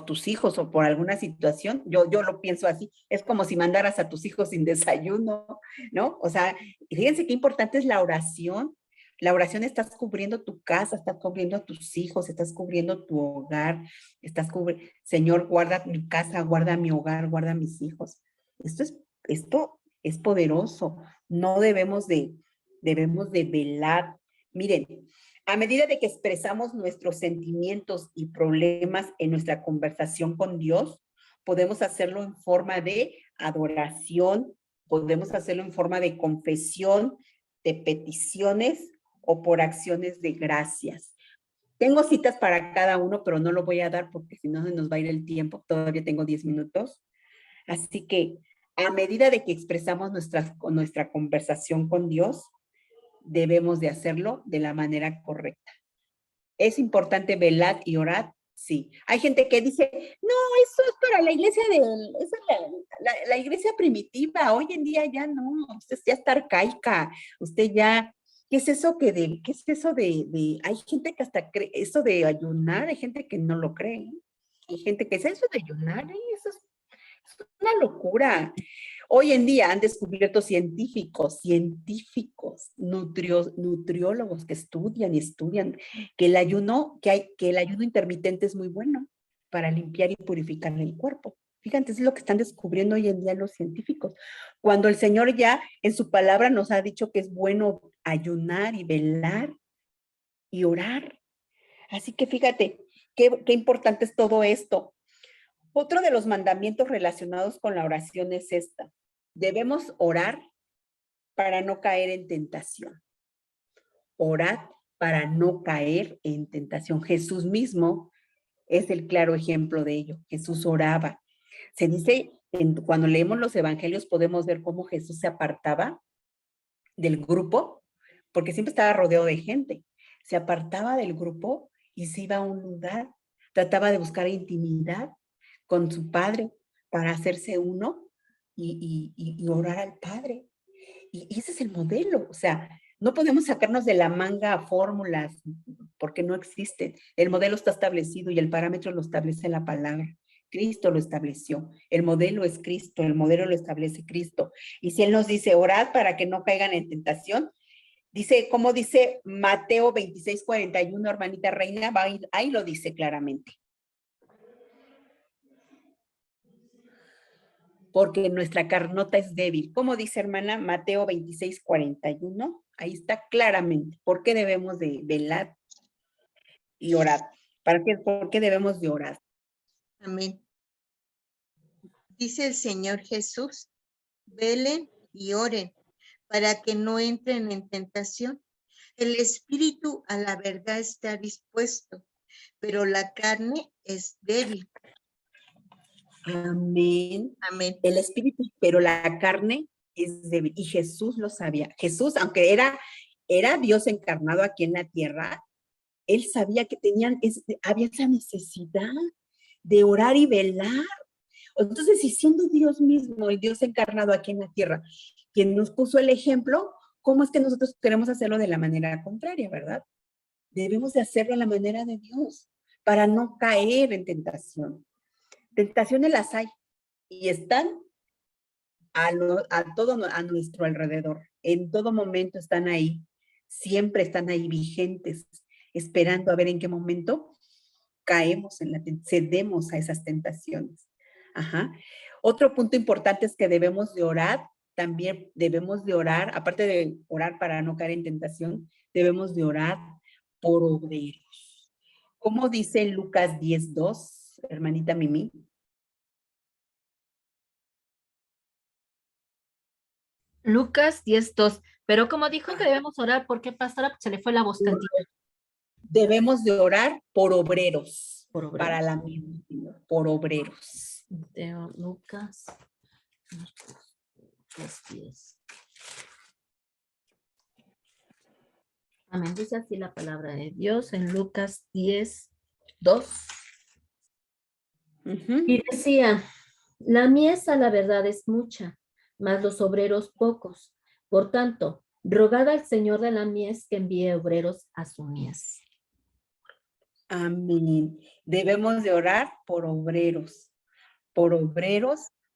tus hijos o por alguna situación, yo lo pienso así, es como si mandaras a tus hijos sin desayuno, ¿no? O sea, fíjense qué importante es la oración. La oración estás cubriendo tu casa, estás cubriendo a tus hijos, estás cubriendo tu hogar, Señor, guarda mi casa, guarda mi hogar, guarda mis hijos. Esto es poderoso. No debemos de velar, Miren, a medida de que expresamos nuestros sentimientos y problemas en nuestra conversación con Dios, podemos hacerlo en forma de adoración, podemos hacerlo en forma de confesión, de peticiones o por acciones de gracias. Tengo citas para cada uno, pero no lo voy a dar porque si no se nos va a ir el tiempo. Todavía tengo 10 minutos. Así que a medida de que expresamos nuestra conversación con Dios, debemos de hacerlo de la manera correcta. ¿Es importante velar y orar? Sí. Hay gente que dice, no, eso es para la iglesia esa es la iglesia primitiva. Hoy en día ya no, usted ya está arcaica. Usted ya, ¿qué es eso qué es eso hay gente que hasta cree, eso de ayunar, hay gente que no lo cree. Hay gente que dice, eso de ayunar, eso es una locura. Hoy en día han descubierto científicos, nutriólogos que estudian, que el ayuno intermitente es muy bueno para limpiar y purificar el cuerpo. Fíjate, es lo que están descubriendo hoy en día los científicos. Cuando el Señor ya en su palabra nos ha dicho que es bueno ayunar y velar y orar. Así que fíjate, qué importante es todo esto. Otro de los mandamientos relacionados con la oración es esta. Debemos orar para no caer en tentación. Orad para no caer en tentación. Jesús mismo es el claro ejemplo de ello. Jesús oraba. Se dice, cuando leemos los evangelios podemos ver cómo Jesús se apartaba del grupo, porque siempre estaba rodeado de gente. Se apartaba del grupo y se iba a un lugar. Trataba de buscar intimidad con su Padre para hacerse uno y orar al Padre. Y ese es el modelo. O sea, no podemos sacarnos de la manga fórmulas porque no existen. El modelo está establecido y el parámetro lo establece la palabra. Cristo lo estableció. El modelo es Cristo, el modelo lo establece Cristo. Y si Él nos dice, orad para que no caigan en tentación, dice, como dice Mateo 26:41, hermanita Reina, ahí lo dice claramente. Porque nuestra carnota es débil. ¿Cómo dice, hermana? Mateo 26:41. Ahí está claramente. ¿Por qué debemos de velar y orar? ¿Por qué debemos de orar? Amén. Dice el Señor Jesús, velen y oren para que no entren en tentación. El espíritu a la verdad está dispuesto, pero la carne es débil. Amén. Amén. El espíritu, pero la carne es débil. Y Jesús lo sabía. Jesús, aunque era Dios encarnado aquí en la tierra, Él sabía que había esa necesidad de orar y velar. Entonces, si siendo Dios mismo, el Dios encarnado aquí en la tierra, quien nos puso el ejemplo, ¿cómo es que nosotros queremos hacerlo de la manera contraria, verdad? Debemos de hacerlo a la manera de Dios para no caer en tentación. Tentaciones las hay y están a nuestro alrededor. En todo momento están ahí, siempre están ahí vigentes, esperando a ver en qué momento cedemos a esas tentaciones. Ajá. Otro punto importante es que debemos de orar, también debemos de orar, aparte de orar para no caer en tentación, debemos de orar por obreros. ¿Cómo dice Lucas 10:2, hermanita Mimi? Lucas 10:2. Pero como dijo que debemos orar, ¿por qué, pastora? Se le fue la voz tantito. Debemos de orar por obreros. Por obreros. Para la misma, por obreros. Lucas 10. Amén. Dice así la palabra de Dios en Lucas 10:2. Y decía, la mies a la verdad es mucha, mas los obreros pocos. Por tanto, rogad al Señor de la mies que envíe obreros a su mies. Amén. Debemos de orar por obreros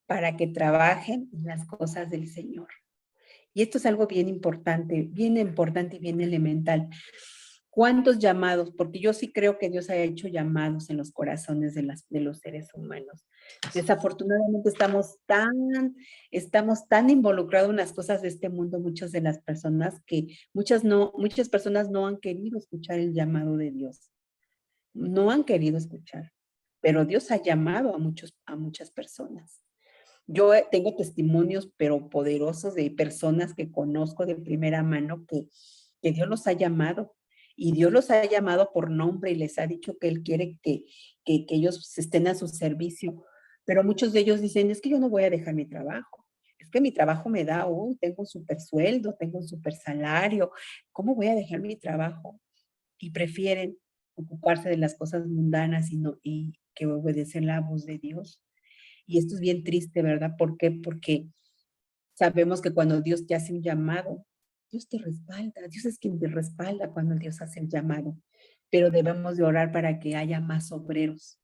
para que trabajen en las cosas del Señor. Y esto es algo bien importante y bien elemental. ¿Cuántos llamados? Porque yo sí creo que Dios haya hecho llamados en los corazones de los seres humanos. Desafortunadamente estamos tan involucrados en las cosas de este mundo, muchas de las personas, que muchas personas no han querido escuchar el llamado de Dios. No han querido escuchar, pero Dios ha llamado a muchas personas. Yo tengo testimonios, pero poderosos, de personas que conozco de primera mano que Dios los ha llamado. Y Dios los ha llamado por nombre y les ha dicho que Él quiere que ellos estén a su servicio. Pero muchos de ellos dicen, es que yo no voy a dejar mi trabajo. Es que mi trabajo me da, tengo un súper sueldo, tengo un súper salario. ¿Cómo voy a dejar mi trabajo? Y prefieren ocuparse de las cosas mundanas y que obedecer la voz de Dios. Y esto es bien triste, ¿verdad? ¿Por qué? Porque sabemos que cuando Dios te hace un llamado, Dios te respalda. Dios es quien te respalda cuando Dios hace el llamado. Pero debemos de orar para que haya más obreros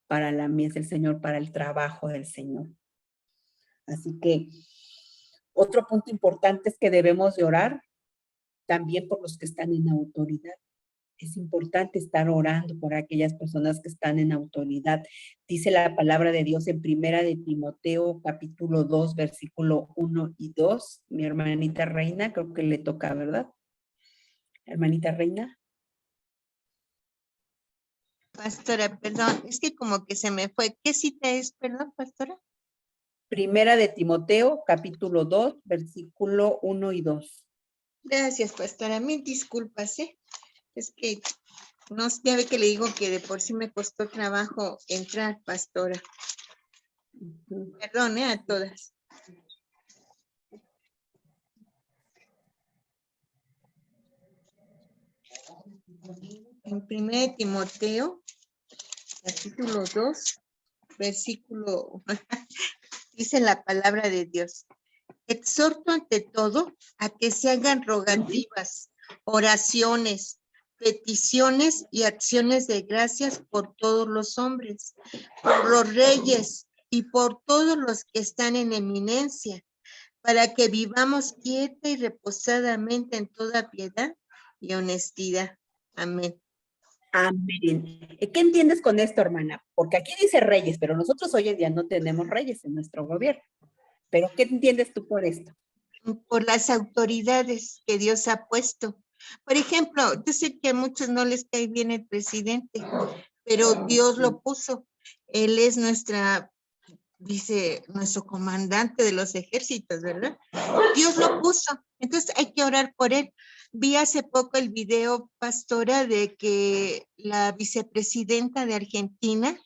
para la mies del Señor, para el trabajo del Señor. Así que otro punto importante es que debemos de orar también por los que están en autoridad. Es importante estar orando por aquellas personas que están en autoridad. Dice la palabra de Dios en Primera de Timoteo, capítulo 2, versículo 1 y 2. Mi hermanita Reina, creo que le toca, ¿verdad? Hermanita Reina. Pastora, perdón, es que como que se me fue. ¿Qué cita es, perdón, pastora? Primera de Timoteo, capítulo 2, versículo 1 y 2. Gracias, pastora. Mil disculpas, ¿eh? Es que no, ya ve que le digo que de por sí me costó trabajo entrar, pastora. Perdón, a todas. En 1 Timoteo, capítulo 2, versículo, dice la palabra de Dios. Exhorto ante todo a que se hagan rogativas, oraciones, peticiones y acciones de gracias por todos los hombres, por los reyes y por todos los que están en eminencia, para que vivamos quieta y reposadamente en toda piedad y honestidad. Amén. Amén. ¿Qué entiendes con esto, hermana? Porque aquí dice reyes, pero nosotros hoy en día no tenemos reyes en nuestro gobierno. ¿Pero qué entiendes tú por esto? Por las autoridades que Dios ha puesto. Por ejemplo, yo sé que a muchos no les cae bien el presidente, pero Dios lo puso. Él es nuestro comandante de los ejércitos, ¿verdad? Dios lo puso, entonces hay que orar por él. Vi hace poco el video, pastora, de que la vicepresidenta de Argentina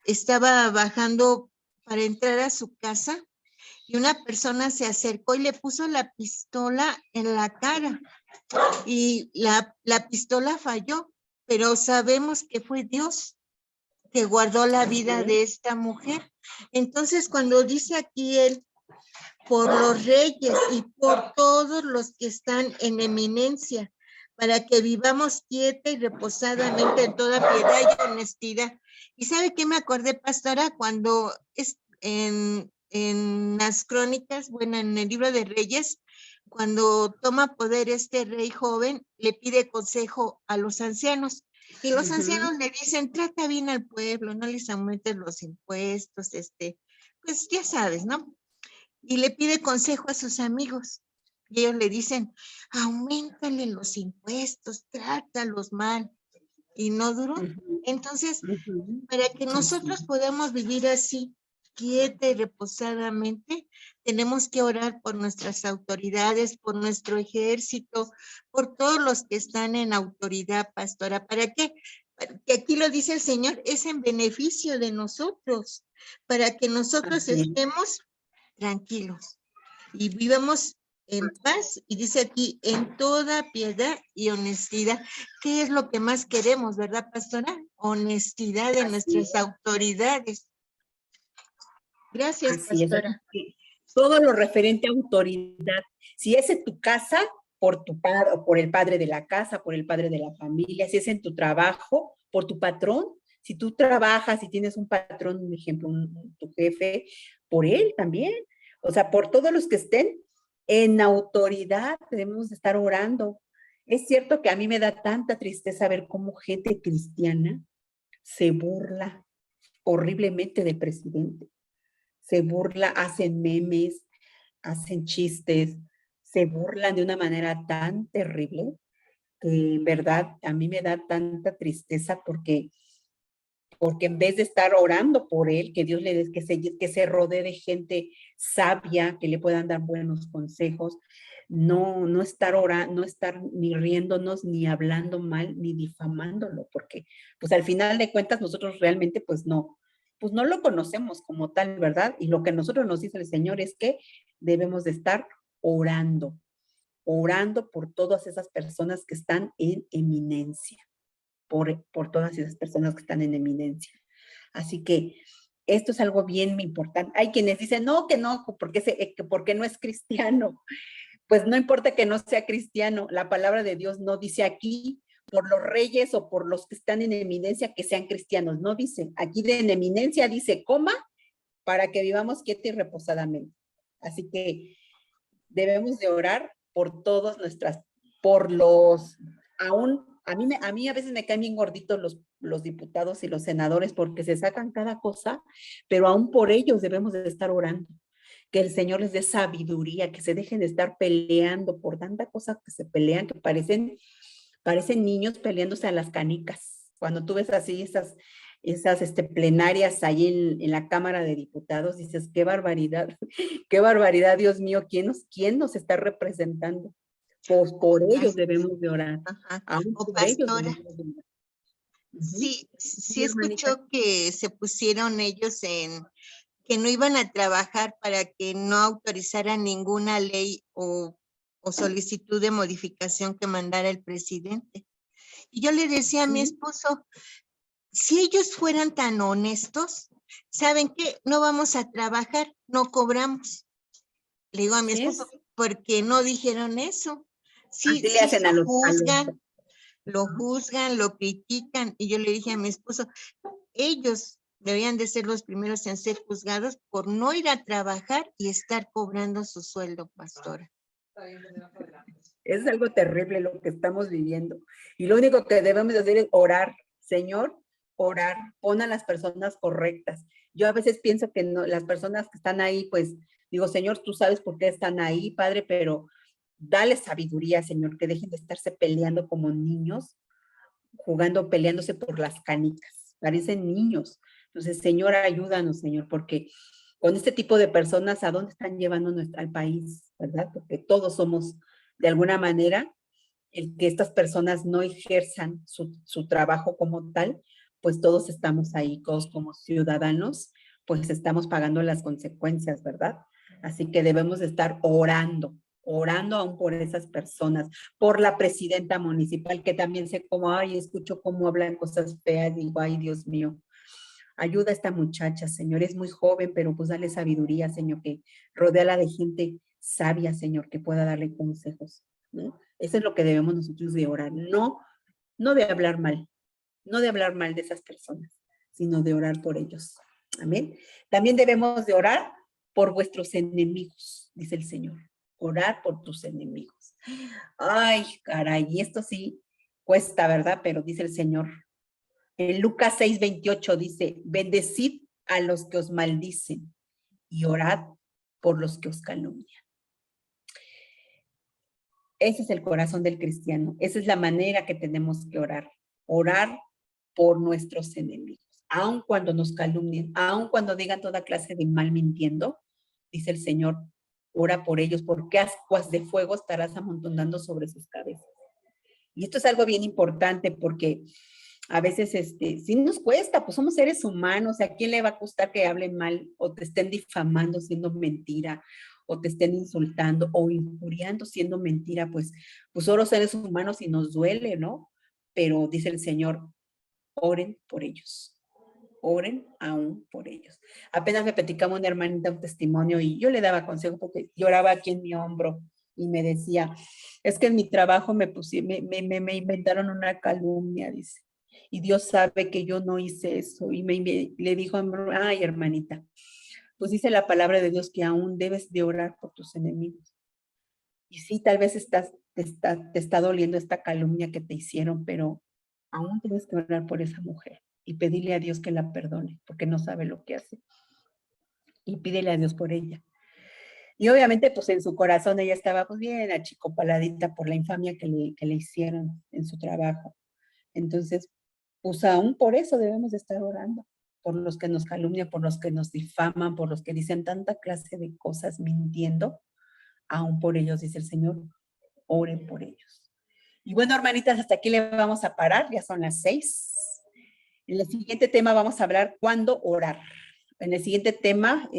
estaba bajando para entrar a su casa y una persona se acercó y le puso la pistola en la cara y la pistola falló, pero sabemos que fue Dios que guardó la vida de esta mujer. Entonces, cuando dice aquí él, por los reyes y por todos los que están en eminencia, para que vivamos quieta y reposadamente en toda piedad y honestidad. ¿Y sabe qué me acordé, pastora? Cuando en las crónicas, bueno, en el libro de Reyes, cuando toma poder este rey joven, le pide consejo a los ancianos. Y los ancianos le dicen, trata bien al pueblo, no les aumentes los impuestos, pues ya sabes, ¿no? Y le pide consejo a sus amigos. Y ellos le dicen, auméntale los impuestos, trátalos mal. Y no duró. Entonces, para que nosotros podamos vivir así, quieta y reposadamente, tenemos que orar por nuestras autoridades, por nuestro ejército, por todos los que están en autoridad, pastora. ¿Para qué? Que aquí lo dice el Señor, es en beneficio de nosotros, para que nosotros estemos tranquilos y vivamos en paz, y dice aquí, en toda piedad y honestidad. ¿Qué es lo que más queremos, verdad, pastora? Honestidad de nuestras autoridades. Gracias, pastora. Todo lo referente a autoridad. Si es en tu casa, por tu padre, o por el padre de la casa, por el padre de la familia. Si es en tu trabajo, por tu patrón. Si tú trabajas y tienes un patrón, un ejemplo, tu jefe, por él también. O sea, por todos los que estén en autoridad, debemos estar orando Es cierto que a mí me da tanta tristeza ver cómo gente cristiana se burla horriblemente del presidente. Se burla, hacen memes, hacen chistes, se burlan de una manera tan terrible que en verdad a mí me da tanta tristeza porque en vez de estar orando por él, que Dios le dé, que se rodee de gente sabia, que le puedan dar buenos consejos, no estar orando, no estar ni riéndonos, ni hablando mal, ni difamándolo, porque pues al final de cuentas nosotros realmente pues no lo conocemos como tal, ¿verdad? Y lo que nosotros nos dice el Señor es que debemos de estar orando, orando por todas esas personas que están en eminencia, por todas esas personas que están en eminencia. Así que esto es algo bien importante. Hay quienes dicen, no, porque no es cristiano. Pues no importa que no sea cristiano, la palabra de Dios no dice aquí por los reyes o por los que están en eminencia que sean cristianos, no dice. Aquí de en eminencia dice, coma, para que vivamos quieta y reposadamente. Así que debemos de orar por todos por los, aún, a mí a veces me caen bien gorditos los diputados y los senadores porque se sacan cada cosa, pero aún por ellos debemos de estar orando. Que el Señor les dé sabiduría, que se dejen de estar peleando por tanta cosa que se pelean, que parecen niños peleándose a las canicas. Cuando tú ves así esas plenarias ahí en la Cámara de Diputados, dices, qué barbaridad, Dios mío, ¿quién nos está representando? Pues por ellos debemos de orar. Ajá. Aún O por ellos pastora, debemos de orar. sí, Sí, sí hermanita. escuchó que se pusieron ellos que no iban a trabajar para que no autorizaran ninguna ley o solicitud de modificación que mandara el presidente. Y yo le decía a mi Sí. esposo, si ellos fueran tan honestos, ¿saben qué? No vamos a trabajar, no cobramos. Le digo a mi Así esposo, es. porque no dijeron eso. Sí, Así le sí hacen lo juzgan, Ajá. lo critican. Y yo le dije a mi esposo, ellos deberían de ser los primeros en ser juzgados por no ir a trabajar y estar cobrando su sueldo, pastora. Es algo terrible lo que estamos viviendo. Y lo único que debemos hacer es orar. Señor, orar, pon a las personas correctas. Yo a veces pienso que no, las personas que están ahí, pues digo, Señor, tú sabes por qué están ahí, Padre, pero dale sabiduría, Señor, que dejen de estarse peleando como niños, jugando, peleándose por las canicas. Parecen niños. Entonces, Señor, ayúdanos, Señor, porque con este tipo de personas, ¿a dónde están llevando al país? ¿Verdad? Porque todos somos, de alguna manera, el que estas personas no ejerzan su trabajo como tal, pues todos estamos ahí, todos como ciudadanos, pues estamos pagando las consecuencias, ¿verdad? Así que debemos de estar orando aún por esas personas, por la presidenta municipal, que también sé cómo, ay, escucho cómo hablan cosas feas, digo, ay, Dios mío, ayuda a esta muchacha, Señor, es muy joven, pero pues dale sabiduría, Señor, que rodéala de gente sabia, Señor, que pueda darle consejos, ¿no? Eso es lo que debemos nosotros de orar, no de hablar mal, no de hablar mal de esas personas, sino de orar por ellos. Amén. También debemos de orar por vuestros enemigos, dice el Señor. Orar por tus enemigos. Ay, caray, y esto sí cuesta, ¿verdad? Pero dice el Señor. En Lucas 6:28 dice, bendecid a los que os maldicen y orad por los que os calumnian. Ese es el corazón del cristiano. Esa es la manera que tenemos que orar. Orar por nuestros enemigos. Aun cuando nos calumnien, aun cuando digan toda clase de mal mintiendo, dice el Señor, ora por ellos, porque ascuas de fuego estarás amontonando sobre sus cabezas. Y esto es algo bien importante porque a veces sí nos cuesta, pues somos seres humanos, ¿a quién le va a costar que hablen mal o te estén difamando siendo mentira o te estén insultando o injuriando siendo mentira? Pues solo seres humanos y nos duele, ¿no? Pero dice el Señor, oren por ellos, oren aún por ellos. Apenas me platicaba una hermanita un testimonio y yo le daba consejo porque lloraba aquí en mi hombro y me decía, es que en mi trabajo me inventaron una calumnia, dice, y Dios sabe que yo no hice eso. Y le dijo, ay, hermanita, pues dice la palabra de Dios que aún debes de orar por tus enemigos. Y sí, tal vez te está doliendo esta calumnia que te hicieron, pero aún tienes que orar por esa mujer y pedirle a Dios que la perdone, porque no sabe lo que hace. Y pídele a Dios por ella. Y obviamente, pues en su corazón ella estaba pues bien achicopaladita por la infamia que le hicieron en su trabajo. Entonces, pues aún por eso debemos de estar orando, por los que nos calumnian, por los que nos difaman, por los que dicen tanta clase de cosas mintiendo, aún por ellos, dice el Señor, oren por ellos. Y bueno, hermanitas, hasta aquí le vamos a parar, ya son las 6. En el siguiente tema vamos a hablar cuándo orar. En el siguiente tema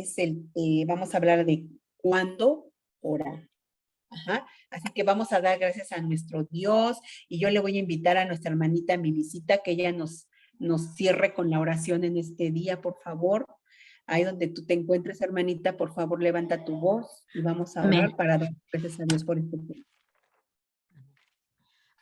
vamos a hablar de cuándo orar. Ajá. Así que vamos a dar gracias a nuestro Dios y yo le voy a invitar a nuestra hermanita mi visita que ella nos cierre con la oración en este día, por favor. Ahí donde tú te encuentres, hermanita, por favor, levanta tu voz y vamos a orar para dar gracias a Dios por este tiempo.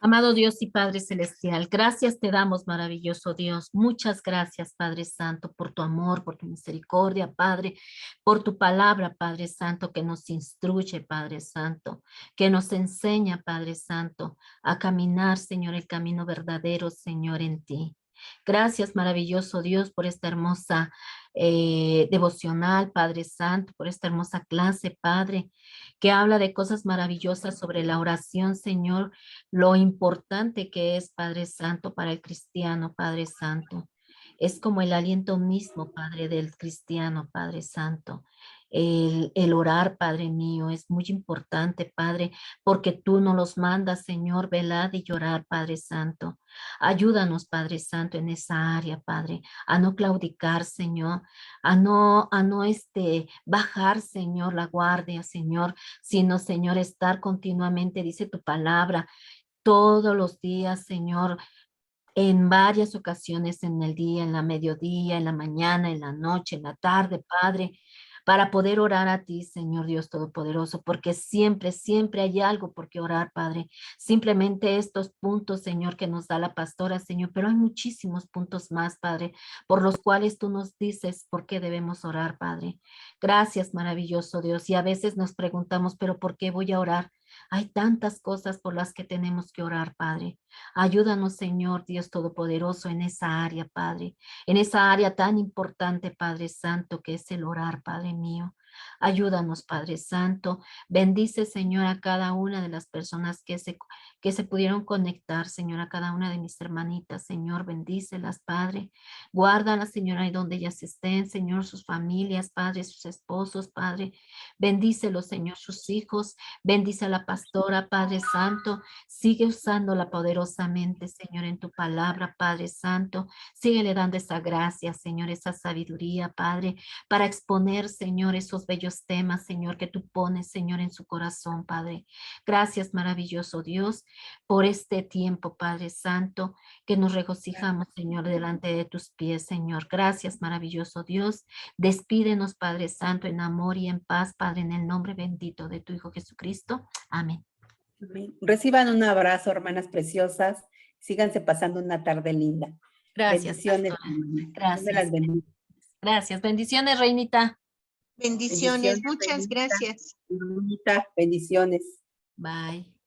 Amado Dios y Padre Celestial, gracias te damos, maravilloso Dios. Muchas gracias, Padre Santo, por tu amor, por tu misericordia, Padre, por tu palabra, Padre Santo, que nos instruye, Padre Santo, que nos enseña, Padre Santo, a caminar, Señor, el camino verdadero, Señor, en ti. Gracias, maravilloso Dios, por esta hermosa devocional, Padre Santo, por esta hermosa clase, Padre, que habla de cosas maravillosas sobre la oración, Señor, lo importante que es, Padre Santo, para el cristiano, Padre Santo. Es como el aliento mismo, Padre, del cristiano, Padre Santo. El orar, Padre mío, es muy importante, Padre, porque tú nos los mandas, Señor, velad y llorar, Padre Santo. Ayúdanos, Padre Santo, en esa área, Padre, a no claudicar, Señor, a no bajar, Señor, la guardia, Señor, sino, Señor, estar continuamente, dice tu palabra, todos los días, Señor, en varias ocasiones en el día, en la mediodía, en la mañana, en la noche, en la tarde, Padre, para poder orar a ti, Señor Dios Todopoderoso, porque siempre, siempre hay algo por qué orar, Padre. Simplemente estos puntos, Señor, que nos da la pastora, Señor, pero hay muchísimos puntos más, Padre, por los cuales tú nos dices por qué debemos orar, Padre. Gracias, maravilloso Dios. Y a veces nos preguntamos, pero ¿por qué voy a orar? Hay tantas cosas por las que tenemos que orar, Padre. Ayúdanos, Señor Dios Todopoderoso, en esa área, Padre, en esa área tan importante, Padre Santo, que es el orar, Padre mío. Ayúdanos, Padre Santo. Bendice, Señor, a cada una de las personas que se pudieron conectar, Señor, a cada una de mis hermanitas, Señor, bendícelas, Padre. Guárdalas, Señor, ahí donde ellas estén, Señor, sus familias, Padre, sus esposos, Padre. Bendícelos, Señor, sus hijos. Bendice a la pastora, Padre Santo. Sigue usándola poderosamente, Señor, en tu palabra, Padre Santo. Síguele dando esa gracia, Señor, esa sabiduría, Padre, para exponer, Señor, esos bellos temas, Señor, que tú pones, Señor, en su corazón, Padre. Gracias, maravilloso Dios, por este tiempo, Padre Santo, que nos regocijamos, Señor, delante de tus pies, Señor. Gracias, maravilloso Dios. Despídenos, Padre Santo, en amor y en paz, Padre, en el nombre bendito de tu Hijo Jesucristo. Amén. Reciban un abrazo, hermanas preciosas. Síganse pasando una tarde linda. Gracias, bendiciones. Gracias. Gracias. Bendiciones, Reinita. Bendiciones. Muchas gracias. Bendiciones. Bye.